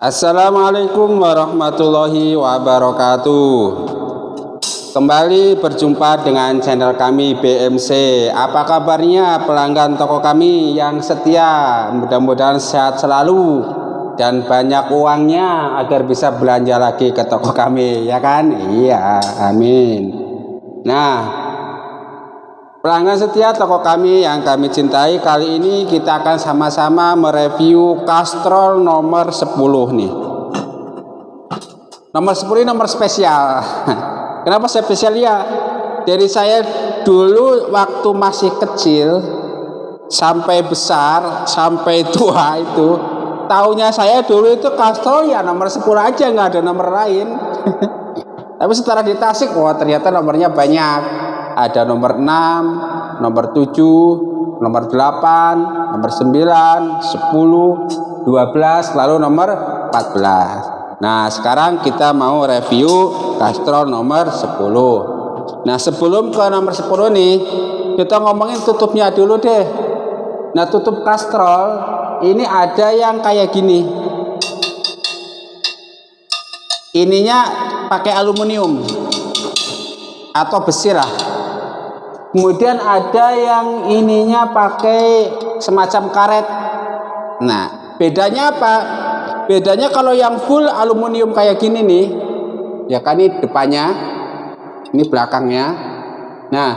Assalamualaikum warahmatullahi wabarakatuh. Kembali berjumpa dengan channel kami BMC. Apa kabarnya pelanggan toko kami yang setia? Mudah-mudahan sehat selalu dan banyak uangnya agar bisa belanja lagi ke toko kami, ya kan? Iya, amin. Nah, pelanggan setia toko kami yang kami cintai, kali ini kita akan sama-sama mereview Castrol nomor 10 nih. Nomor 10 ini nomor spesial. Kenapa spesial ya? Dari saya dulu waktu masih kecil sampai besar, sampai tua itu, taunya saya dulu itu Castrol ya nomor 10 aja, nggak ada nomor lain. Tapi setelah di Tasik, wah ternyata nomornya banyak. Ada nomor 6, nomor 7, nomor 8, nomor 9, 10, 12, lalu nomor 14. Nah, sekarang kita mau review Castrol nomor 10. Nah, sebelum ke nomor 10 nih, kita ngomongin tutupnya dulu deh. Nah, tutup Castrol ini ada yang kayak gini. Ininya pakai aluminium atau besi lah. Kemudian ada yang ininya pakai semacam karet. Nah, bedanya apa? Bedanya kalau yang full aluminium kayak gini nih, ya kan, ini depannya, ini belakangnya. Nah,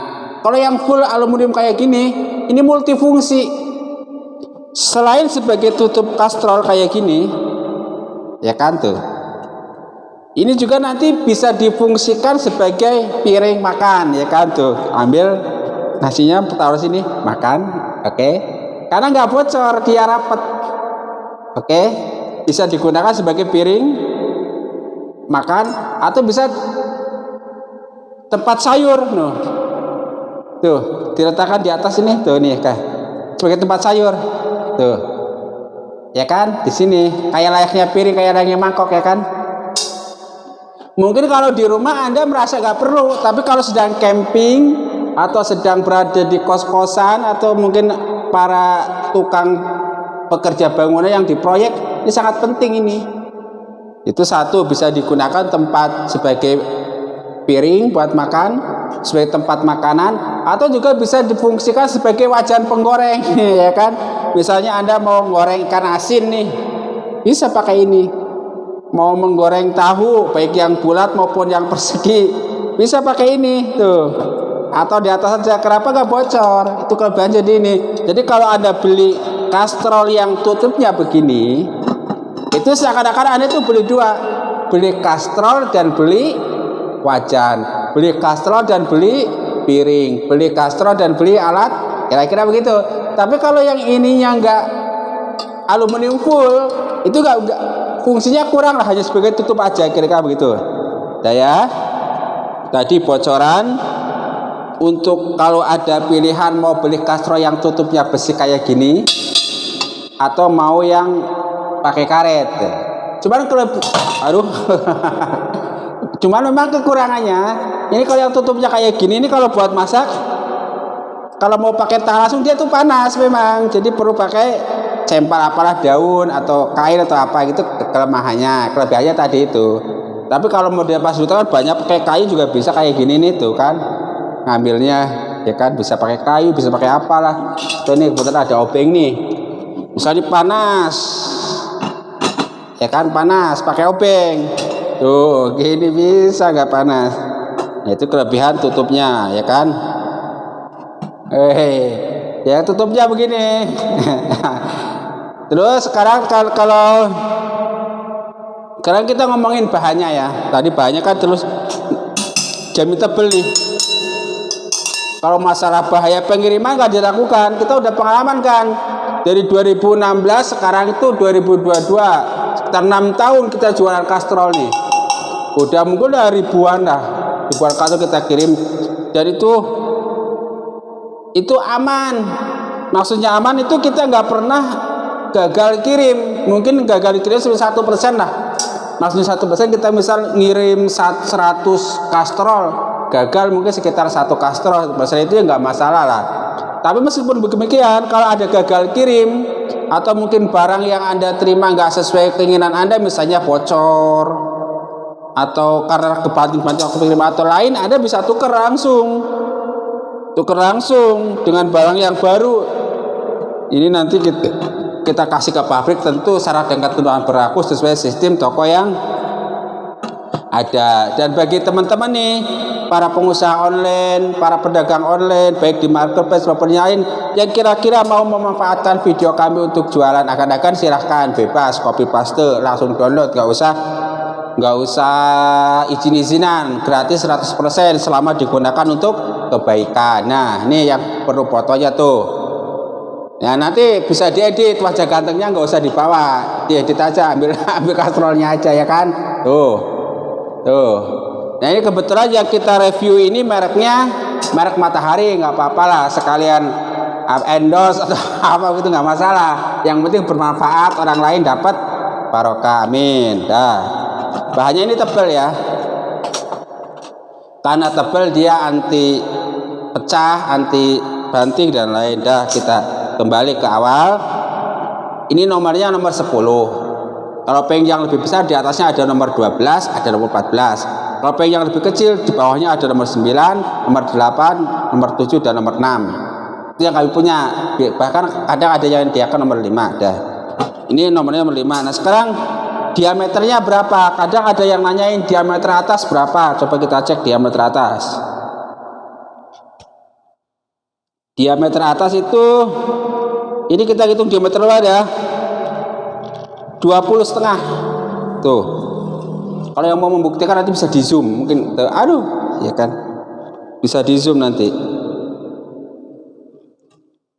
kalau yang full aluminium kayak gini, ini multifungsi. Selain sebagai tutup Castrol kayak gini, ya kan tuh, ini juga nanti bisa difungsikan sebagai piring makan, ya kan tuh. Ambil nasinya, taruh sini, makan, oke. Karena nggak bocor, dia rapet, oke. Bisa digunakan sebagai piring makan atau bisa tempat sayur, noh. Tuh, diletakkan di atas ini, tuh nih, kayak sebagai tempat sayur, tuh, ya kan, di sini kayak layaknya piring, kayak layaknya mangkok, ya kan. Mungkin kalau di rumah Anda merasa gak perlu, tapi kalau sedang camping atau sedang berada di kos-kosan atau mungkin para tukang pekerja bangunan yang di proyek, ini sangat penting ini. Itu satu, bisa digunakan tempat sebagai piring buat makan, sebagai tempat makanan, atau juga bisa difungsikan sebagai wajan penggoreng, ya kan. Misalnya Anda mau goreng ikan asin nih, bisa pakai ini. Mau menggoreng tahu baik yang bulat maupun yang persegi, bisa pakai ini tuh. Atau di atas saja, kenapa nggak bocor? Itu kelebihan jadi ini. Jadi kalau Anda beli Castrol yang tutupnya begini, itu seakan-akan Anda tuh beli dua, beli Castrol dan beli wajan, beli Castrol dan beli piring, beli Castrol dan beli alat, kira-kira begitu. Tapi kalau yang ininya nggak aluminium full, itu nggak fungsinya kurang lah, hanya sebagai tutup aja, kira-kira begitu. Nah ya, tadi bocoran. Untuk kalau ada pilihan mau beli Castrol yang tutupnya besi kayak gini atau mau yang pakai karet. Cuman kalau cuman memang kekurangannya ini, kalau yang tutupnya kayak gini ini kalau buat masak, kalau mau pakai tangan langsung dia tuh panas memang. Jadi perlu pakai cempal apalah, daun atau kain atau apa gitu, kelemahannya. Kelebihannya tadi itu. Tapi kalau mau dia pas kan banyak pakai kayu juga bisa kayak gini nih tuh kan. Ngambilnya, ya kan, bisa pakai kayu, bisa pakai apalah. Tuh nih kebetulan ada obeng nih. Misalnya panas, ya kan, panas pakai obeng. Tuh, gini bisa nggak panas. Nah, itu kelebihan tutupnya, ya kan. Ya tutupnya begini. Terus sekarang kalau sekarang kita ngomongin bahannya ya. Tadi bahannya kan terus jamin tebel nih. Kalau masalah bahaya pengiriman nggak dilakukan, kita udah pengalaman kan. Dari 2016 sekarang itu 2022, sekitar 6 tahun kita jualan Castrol nih. Udah mungkin udah ribuan Castrol kita kirim. Dan itu aman. Maksudnya aman itu kita nggak pernah gagal kirim. Mungkin gagal kirim 1% lah. Maksudnya 1%, kita misal ngirim 100 Castrol, gagal mungkin sekitar 1 Castrol. Masalah itu ya nggak masalah lah. Tapi meskipun demikian, kalau ada gagal kirim atau mungkin barang yang Anda terima nggak sesuai keinginan Anda, misalnya bocor atau karena kebanting-banting waktu kirim atau lain, Anda bisa tukar langsung dengan barang yang baru. Ini nanti kita kasih ke pabrik, tentu syarat dan ketentuan berlaku sesuai sistem toko yang ada. Dan bagi teman-teman nih, para pengusaha online, para pedagang online, baik di marketplace maupun yang lain, yang kira-kira mau memanfaatkan video kami untuk jualan akan silahkan, bebas, copy paste, langsung download, nggak usah izin-izinan, gratis 100% selama digunakan untuk kebaikan. Nah, ini yang perlu fotonya tuh. Ya, nanti bisa diedit, wajah gantengnya nggak usah dibawa, diedit aja, ambil kastrolnya aja ya kan. Tuh. Nah, ini kebetulan yang kita review ini mereknya merek Matahari, nggak apa-apa lah, sekalian endorse atau apa gitu nggak masalah. Yang penting bermanfaat, orang lain dapat barokah, amin. Dah. Bahannya ini tebal ya, karena tebal dia anti pecah, anti banting dan lain. Dah, kita kembali ke awal. Ini nomornya nomor 10. Kalau pengen yang lebih besar, di atasnya ada nomor 12, ada nomor 14. Kalau pengen yang lebih kecil, di bawahnya ada nomor 9, nomor 8, nomor 7, dan nomor 6. Itu yang kami punya. Bahkan kadang ada yang diakan nomor 5. Dah. Ini nomornya nomor 5. Nah, sekarang diameternya berapa? Kadang ada yang nanyain diameter atas berapa. Coba kita cek diameter atas. Diameter atas itu, ini kita hitung diameter luar ya, 20,5. Tuh. Kalau yang mau membuktikan nanti bisa di zoom, mungkin ya kan, bisa di zoom nanti.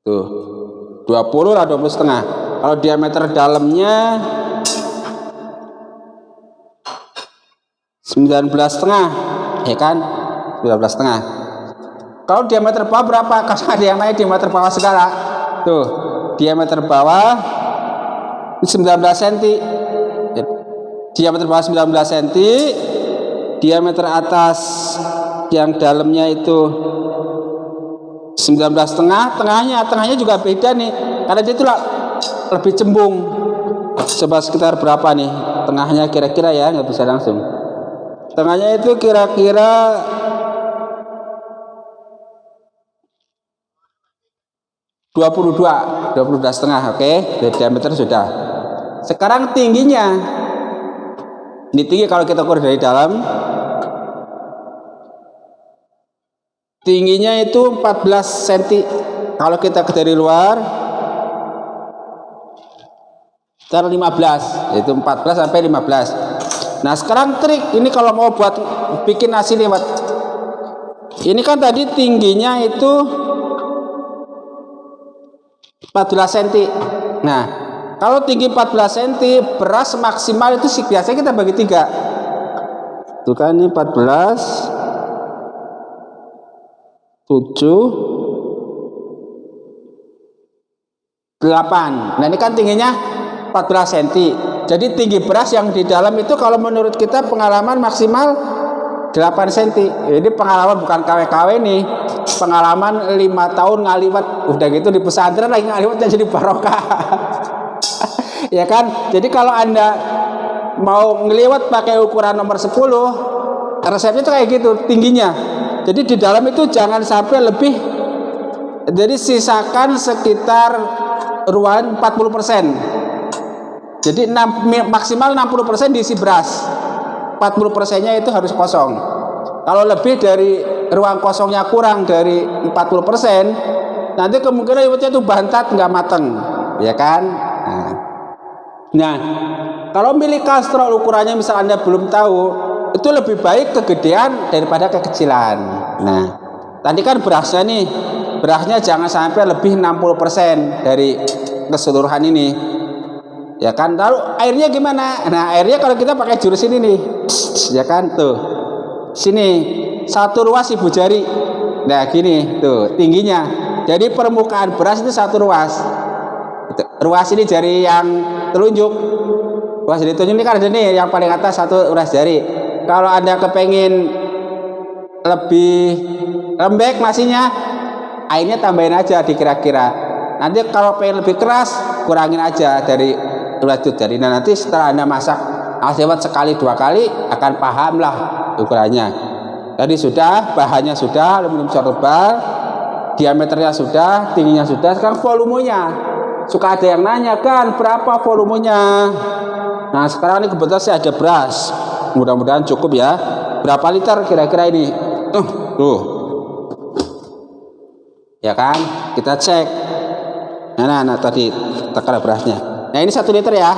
Tuh, 20 lah, 20,5. Kalau diameter dalamnya 19,5, ya kan, 19,5. Kalau diameter bawah berapa? Kalau ada yang naik diameter bawah segala. Tuh, diameter bawah 19 cm. Diameter bawah 19 cm. Diameter atas yang dalamnya itu 19,5. Tengahnya juga beda nih, karena dia itu lebih cembung. Coba sekitar berapa nih tengahnya kira-kira ya, nggak bisa langsung. Tengahnya itu kira-kira 22,5. Oke, diameter sudah. Sekarang tingginya, ini tinggi kalau kita ukur dari dalam, tingginya itu 14 cm. Kalau kita dari luar, sekitar 15, yaitu 14 sampai 15. Nah, sekarang trik ini kalau mau buat bikin nasi liwet, ini kan tadi tingginya itu 14 cm. Nah, kalau tinggi 14 cm, beras maksimal itu biasanya kita bagi 3. Tuh kan, ini 14, 7, 8. Nah, ini kan tingginya 14 cm. Jadi tinggi beras yang di dalam itu kalau menurut kita pengalaman maksimal 8 cm. Ini pengalaman bukan KW-KW nih. Pengalaman 5 tahun ngaliwat. Udah gitu di pesantren lagi ngaliwatnya jadi barokah. Ya kan? Jadi kalau Anda mau ngeliwat pakai ukuran nomor 10, resepnya tuh kayak gitu tingginya. Jadi di dalam itu jangan sampai lebih. Jadi sisakan sekitar ruang 40%. Jadi maksimal 60% diisi beras. 40%-nya itu harus kosong. Kalau lebih dari ruang kosongnya kurang dari 40%, nanti kemungkinan liwetnya itu bantat, nggak mateng, ya kan? Nah, kalau milih kastrol ukurannya misal Anda belum tahu, itu lebih baik kegedean daripada kekecilan. Nah, tadi kan berasnya nih, berasnya jangan sampai lebih 60% dari keseluruhan ini. Ya kan, lalu airnya gimana? Nah, airnya kalau kita pakai jurus ini nih, ya kan, tuh, sini 1 ruas ibu jari. Nah, gini, tuh, tingginya. Jadi permukaan beras itu 1 ruas. Ruas ini jari yang telunjuk. Ruas jari telunjuk ini kan ada nih, yang paling atas 1 ruas jari. Kalau Anda kepengin lebih lembek nasinya, airnya tambahin aja dikira-kira. Nanti kalau pengen lebih keras kurangin aja dari lanjut dari. Nah nanti setelah Anda masak lewat sekali 2 kali akan paham lah ukurannya. Tadi sudah, bahannya sudah, aluminium short tebal, diameternya sudah, tingginya sudah. Sekarang volumenya, suka ada yang nanya kan berapa volumenya. Nah sekarang ini kebetulan saya ada beras, mudah-mudahan cukup ya. Berapa liter kira-kira ini? Tuh ya kan, kita cek. Nah tadi takaran berasnya. Nah ini 1 liter ya.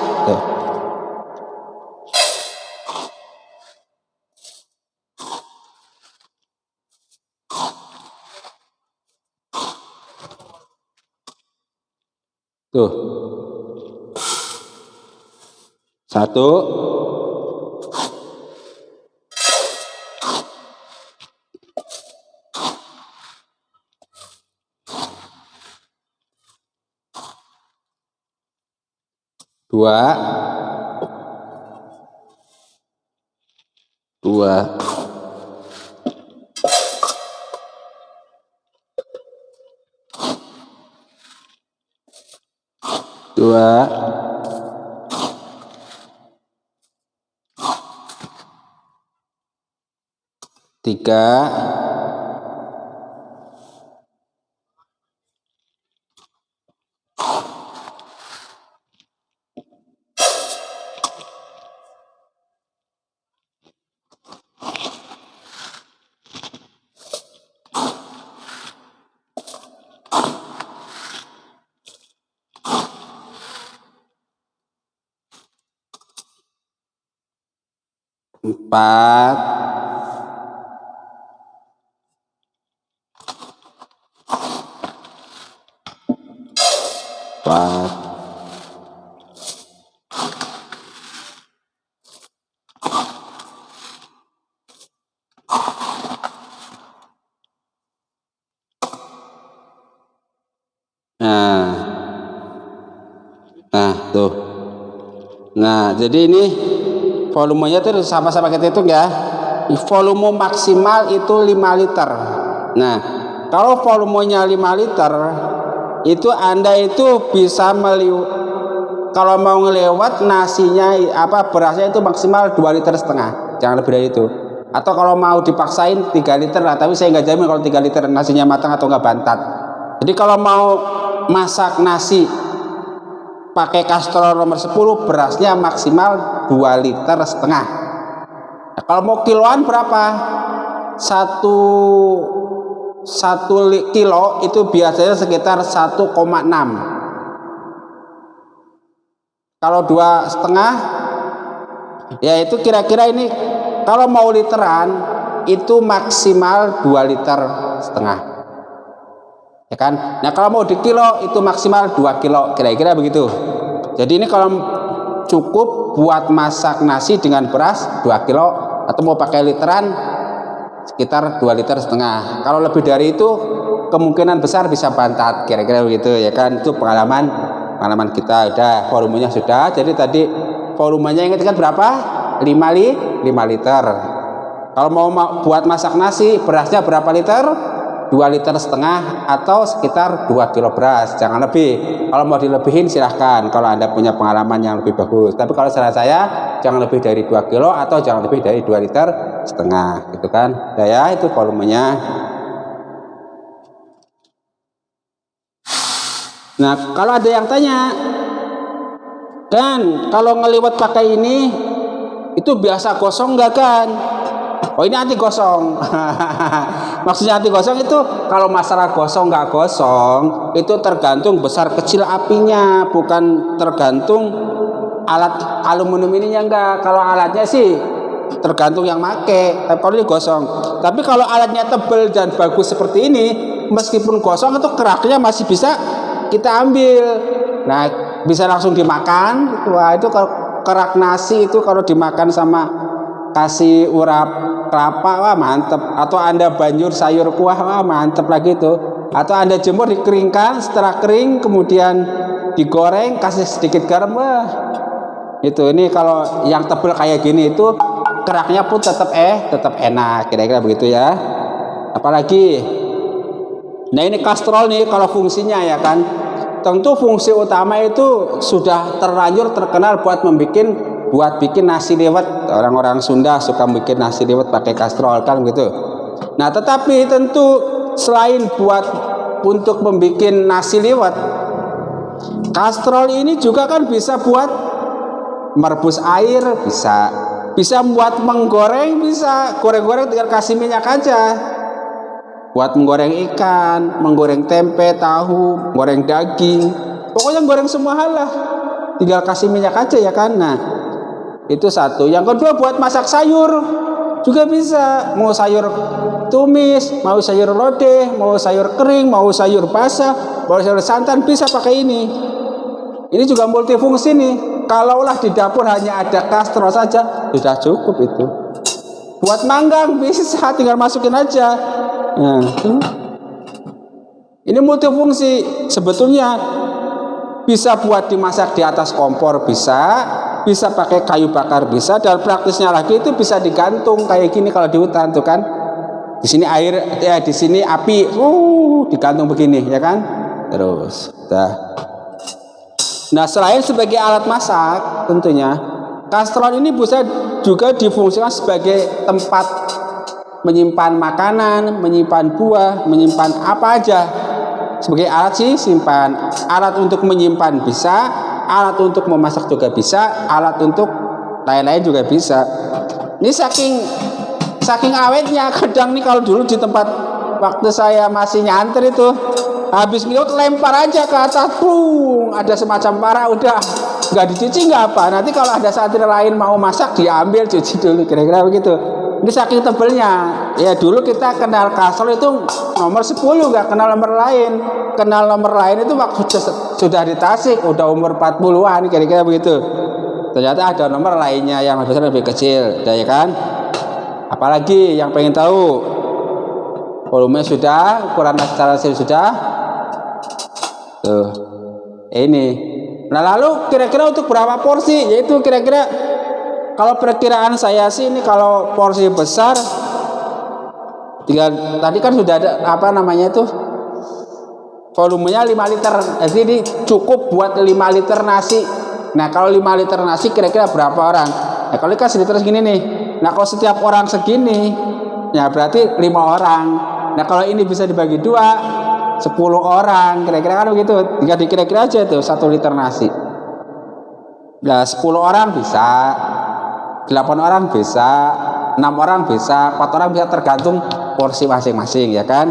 Tuh 1, 2, 3, 4, 4. Nah tuh. Nah jadi ini volumenya tuh sama-sama kita hitung ya. Volume maksimal itu 5 liter. Nah kalau volumenya 5 liter itu Anda itu bisa kalau mau ngelewat nasinya berasnya itu maksimal 2,5 liter, jangan lebih dari itu. Atau kalau mau dipaksain 3 liter lah, tapi saya nggak jamin kalau 3 liter nasinya matang atau nggak bantat. Jadi kalau mau masak nasi pakai kastrol nomor 10 berasnya maksimal 2,5 liter. Nah, kalau mau kiloan berapa? 1 kilo itu biasanya sekitar 1,6. Kalau 2,5 ya itu kira-kira ini kalau mau literan itu maksimal 2,5 liter ya kan. Nah kalau mau di kilo itu maksimal 2 kilo kira-kira begitu. Jadi ini kalau cukup buat masak nasi dengan beras 2 kilo atau mau pakai literan sekitar 2,5 liter. Kalau lebih dari itu kemungkinan besar bisa bantat kira-kira begitu ya kan. Itu pengalaman kita. Udah volumenya sudah. Jadi tadi volumenya ingat kan berapa? 5 liter. Kalau mau buat masak nasi berasnya berapa liter? 2,5 liter atau sekitar 2 kilo beras, jangan lebih. Kalau mau dilebihin silahkan kalau Anda punya pengalaman yang lebih bagus. Tapi kalau saran saya jangan lebih dari 2 kilo atau jangan lebih dari 2,5 liter gitu kan. Nah ya itu volumenya. Nah kalau ada yang tanya kan kalau ngeliwat pakai ini itu biasa gosong nggak kan? Oh ini anti gosong. Maksudnya anti gosong itu kalau masalah gosong nggak gosong itu tergantung besar kecil apinya, bukan tergantung alat aluminium ininya. Enggak, kalau alatnya sih tergantung yang make. Tapi kalau ini gosong. Tapi kalau alatnya tebal dan bagus seperti ini, meskipun gosong itu keraknya masih bisa kita ambil. Nah bisa langsung dimakan. Wah itu kalau kerak nasi itu kalau dimakan sama kasih urap kelapa, wah mantep. Atau Anda banjur sayur kuah, wah mantep lagi tuh. Atau Anda jemur dikeringkan, setelah kering kemudian digoreng kasih sedikit garam, wah itu. Ini kalau yang tebel kayak gini itu keraknya pun tetap enak, kira-kira begitu ya. Apalagi Nah ini kastrol nih kalau fungsinya ya kan, tentu fungsi utama itu sudah terlanjur terkenal buat bikin nasi liwet. Orang-orang Sunda suka bikin nasi liwet pakai kastrol kan gitu. Nah tetapi tentu selain untuk membuat nasi liwet, kastrol ini juga kan bisa buat merebus air, bisa buat menggoreng, bisa goreng-goreng tinggal kasih minyak aja. Buat menggoreng ikan, menggoreng tempe, tahu, goreng daging, pokoknya goreng semua hal lah, tinggal kasih minyak aja ya kan. Nah itu satu. Yang kedua buat masak sayur juga bisa, mau sayur tumis, mau sayur lodeh, mau sayur kering, mau sayur basah, mau sayur santan, bisa pakai ini. Ini juga multifungsi nih. Kalaulah di dapur hanya ada kastrol saja sudah cukup itu. Buat manggang bisa, tinggal masukin aja. Nah, ini multifungsi. Sebetulnya bisa buat dimasak di atas kompor, bisa pakai kayu bakar, bisa. Dan praktisnya lagi itu bisa digantung kayak gini kalau di hutan tuh kan. Di sini air, ya di sini api, digantung begini ya kan. Terus, nah selain sebagai alat masak, tentunya kastrol ini bisa juga difungsikan sebagai tempat menyimpan makanan, menyimpan buah, menyimpan apa aja. Sebagai alat sih simpan, alat untuk menyimpan bisa, alat untuk memasak juga bisa, alat untuk lain-lain juga bisa. Ini saking awetnya, kadang nih kalau dulu di tempat waktu saya masih nyantri itu, habis minum lempar aja ke atas, ada semacam parah, udah nggak dicuci nggak apa. Nanti kalau ada santri lain mau masak diambil cuci dulu, kira-kira begitu. Ini saking tebelnya. Ya dulu kita kenal kastrol itu nomor 10, nggak kenal nomor lain. Kenal nomor lain itu waktu sudah di Tasik, udah umur 40-an, kira-kira begitu. Ternyata ada nomor lainnya yang lebih besar lebih kecil, ya kan? Apalagi yang pengen tahu? Volume sudah, ukuran nasi sudah. Tuh. Ini. Nah lalu kira-kira untuk berapa porsi? Yaitu kira-kira kalau perkiraan saya sih ini kalau porsi besar tinggal tadi kan sudah ada apa namanya itu volumenya 5 liter. Jadi ini cukup buat 5 liter nasi. Nah kalau 5 liter nasi kira-kira berapa orang? Nah kalau kan seliter segini nih. Nah kalau setiap orang segini, ya berarti 5 orang. Nah kalau ini bisa dibagi 2, 10 orang, kira-kira kan begitu. Tinggal dikira-kira aja tuh 1 liter nasi. Nah 10 orang bisa, 8 orang bisa, 6 orang bisa, 4 orang bisa, tergantung porsi masing-masing ya kan.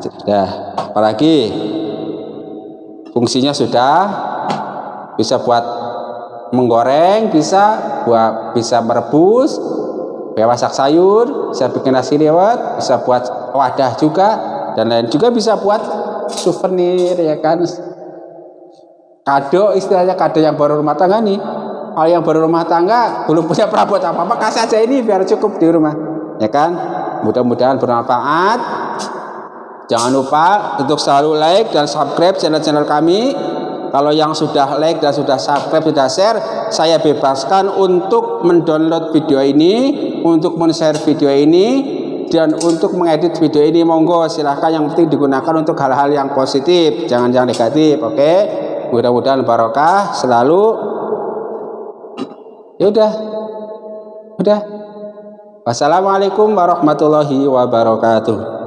Sudah. Apalagi fungsinya sudah bisa buat menggoreng, bisa merebus, bisa masak sayur, bisa bikin nasi liwet, bisa buat wadah juga, dan lain juga bisa buat souvenir ya kan. Kado, istilahnya kado yang baru rumah tangga nih. Kalau yang baru rumah tangga belum punya perabot apa-apa, kasih aja ini biar cukup di rumah ya kan. Mudah-mudahan bermanfaat. Jangan lupa untuk selalu like dan subscribe channel-channel kami. Kalau yang sudah like dan sudah subscribe, sudah share, saya bebaskan untuk mendownload video ini, untuk men-share video ini, dan untuk mengedit video ini. Monggo silahkan, yang penting digunakan untuk hal-hal yang positif, jangan yang negatif. Oke, mudah-mudahan barokah selalu. Ya udah. Wassalamualaikum warahmatullahi wabarakatuh.